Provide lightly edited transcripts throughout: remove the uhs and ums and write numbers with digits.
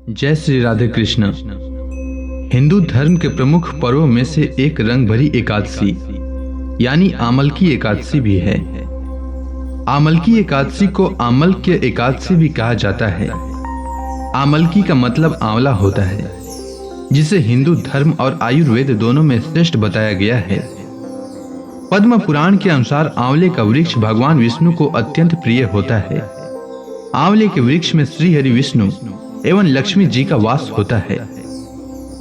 जय श्री राधे कृष्ण। हिंदू धर्म के प्रमुख पर्वों में से एक रंग भरी एकादशी यानी आमलकी एकादशी भी है। आमलकी एकादशी को आमलक्य एकादशी भी कहा जाता है। आमलकी का मतलब आंवला होता है, जिसे हिंदू धर्म और आयुर्वेद दोनों में श्रेष्ठ बताया गया है। पद्म पुराण के अनुसार आंवले का वृक्ष भगवान विष्णु को अत्यंत प्रिय होता है। आंवले के वृक्ष में श्री हरि विष्णु एवं लक्ष्मी जी का वास होता है।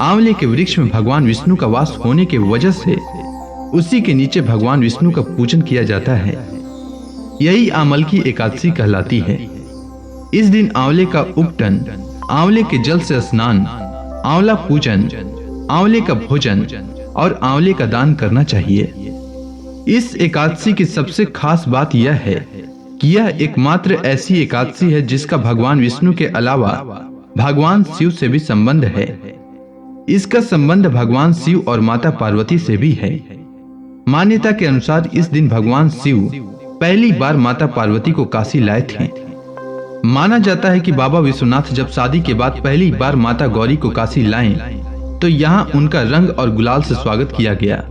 आंवले के वृक्ष में भगवान विष्णु का वास होने के वजह से उसी के नीचे भगवान विष्णु का पूजन किया जाता है। यही आमलकी एकादशी कहलाती है। इस दिन आंवले का उपटन, आंवले के जल से स्नान, आंवला पूजन, आंवले का भोजन और आंवले का दान करना चाहिए। इस एकादशी की सबसे खास बात यह है कि यह एकमात्र ऐसी एकादशी है जिसका भगवान विष्णु के अलावा भगवान शिव से भी संबंध है। इसका संबंध भगवान शिव और माता पार्वती से भी है। मान्यता के अनुसार इस दिन भगवान शिव पहली बार माता पार्वती को काशी लाए थे। माना जाता है कि बाबा विश्वनाथ जब शादी के बाद पहली बार माता गौरी को काशी लाएं, तो यहाँ उनका रंग और गुलाल से स्वागत किया गया।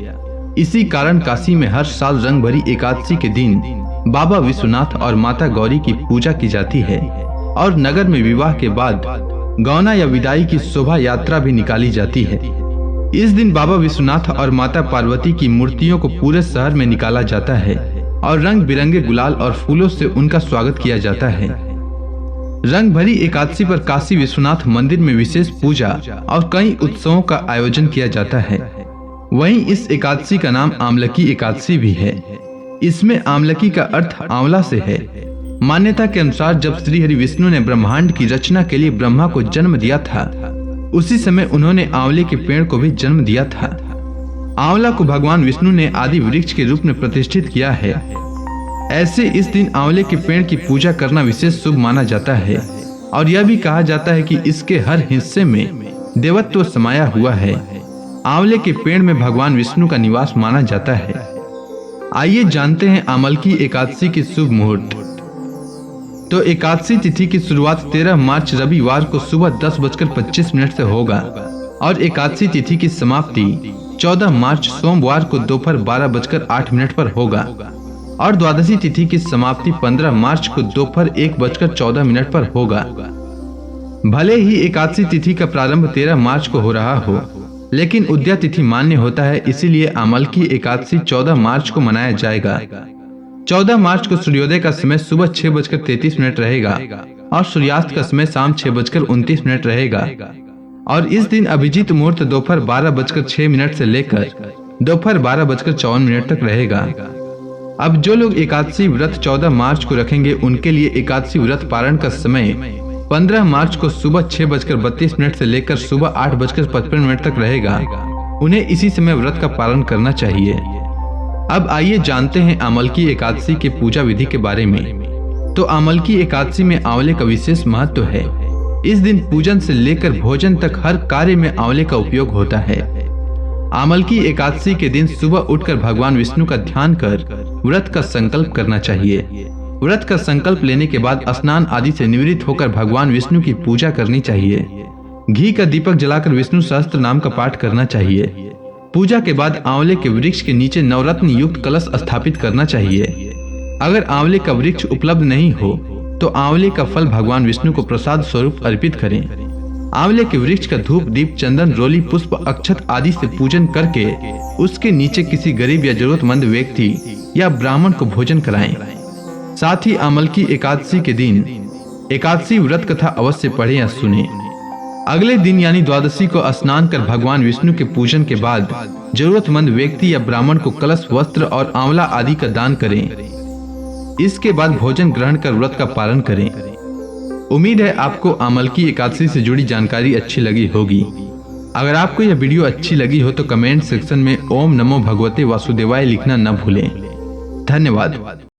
इसी कारण काशी में हर साल रंग भरी एकादशी के दिन बाबा विश्वनाथ और माता गौरी की पूजा की जाती है और नगर में विवाह के बाद गौना या विदाई की शोभा यात्रा भी निकाली जाती है। इस दिन बाबा विश्वनाथ और माता पार्वती की मूर्तियों को पूरे शहर में निकाला जाता है और रंग बिरंगे गुलाल और फूलों से उनका स्वागत किया जाता है। रंग भरी एकादशी पर काशी विश्वनाथ मंदिर में विशेष पूजा और कई उत्सवों का आयोजन किया जाता है। वहीं इस एकादशी का नाम आमलकी एकादशी भी है। इसमें आमलकी का अर्थ आंवला से है। मान्यता के अनुसार जब श्री हरि विष्णु ने ब्रह्मांड की रचना के लिए ब्रह्मा को जन्म दिया था, उसी समय उन्होंने आंवले के पेड़ को भी जन्म दिया था। आंवला को भगवान विष्णु ने आदि वृक्ष के रूप में प्रतिष्ठित किया है। ऐसे इस दिन आंवले के पेड़ की पूजा करना विशेष शुभ माना जाता है और यह भी कहा जाता है कि इसके हर हिस्से में देवत्व समाया हुआ है। आंवले के पेड़ में भगवान विष्णु का निवास माना जाता है। आइए जानते हैं आमलकी एकादशी की शुभ मुहूर्त। तो एकादशी तिथि की शुरुआत 13 मार्च रविवार को सुबह 10:25 से होगा और एकादशी तिथि की समाप्ति 14 मार्च सोमवार को दोपहर 12:08 पर होगा और द्वादशी तिथि की समाप्ति 15 मार्च को दोपहर 1:14 पर होगा। भले ही एकादशी तिथि का प्रारंभ 13 मार्च को हो रहा हो, लेकिन उदया तिथि मान्य होता है, इसीलिए आमलकी एकादशी 14 मार्च को मनाया जाएगा। 14 मार्च को सूर्योदय का समय सुबह 6:33 रहेगा और सूर्यास्त का समय शाम 6:29 रहेगा और इस दिन अभिजीत मुहूर्त दोपहर 12:06 से लेकर दोपहर 12:54 तक रहेगा। अब जो लोग एकादशी व्रत 14 मार्च को रखेंगे, उनके लिए एकादशी व्रत पारण का समय 15 मार्च को सुबह 6:32 से लेकर सुबह 8:55 तक रहेगा। उन्हें इसी समय व्रत का पालन करना चाहिए। अब आइए जानते हैं आमलकी एकादशी के पूजा विधि के बारे में। तो आमलकी एकादशी में आंवले का विशेष महत्व है। इस दिन पूजन से लेकर भोजन तक हर कार्य में आंवले का उपयोग होता है। आमलकी एकादशी के दिन सुबह उठकर भगवान विष्णु का ध्यान कर व्रत का संकल्प करना चाहिए। व्रत का संकल्प लेने के बाद स्नान आदि से निवृत्त होकर भगवान विष्णु की पूजा करनी चाहिए। घी का दीपक जलाकर विष्णु सहस्त्र नाम का पाठ करना चाहिए। पूजा के बाद आंवले के वृक्ष के नीचे नवरत्न युक्त कलश स्थापित करना चाहिए। अगर आंवले का वृक्ष उपलब्ध नहीं हो तो आंवले का फल भगवान विष्णु को प्रसाद स्वरूप अर्पित करें। आंवले के वृक्ष का धूप, दीप, चंदन, रोली, पुष्प, अक्षत आदि से पूजन करके उसके नीचे किसी गरीब या जरूरतमंद व्यक्ति या ब्राह्मण को भोजन कराएं। साथ ही आमलकी एकादशी के दिन एकादशी व्रत कथा अवश्य पढ़ें या सुनें। अगले दिन यानी द्वादशी को स्नान कर भगवान विष्णु के पूजन के बाद जरूरतमंद व्यक्ति या ब्राह्मण को कलश, वस्त्र और आंवला आदि का दान करें। इसके बाद भोजन ग्रहण कर व्रत का पालन करें। उम्मीद है आपको आमलकी एकादशी से जुड़ी जानकारी अच्छी लगी होगी। अगर आपको यह वीडियो अच्छी लगी हो तो कमेंट सेक्शन में ओम नमो भगवते वासुदेवाय लिखना न भूलें। धन्यवाद।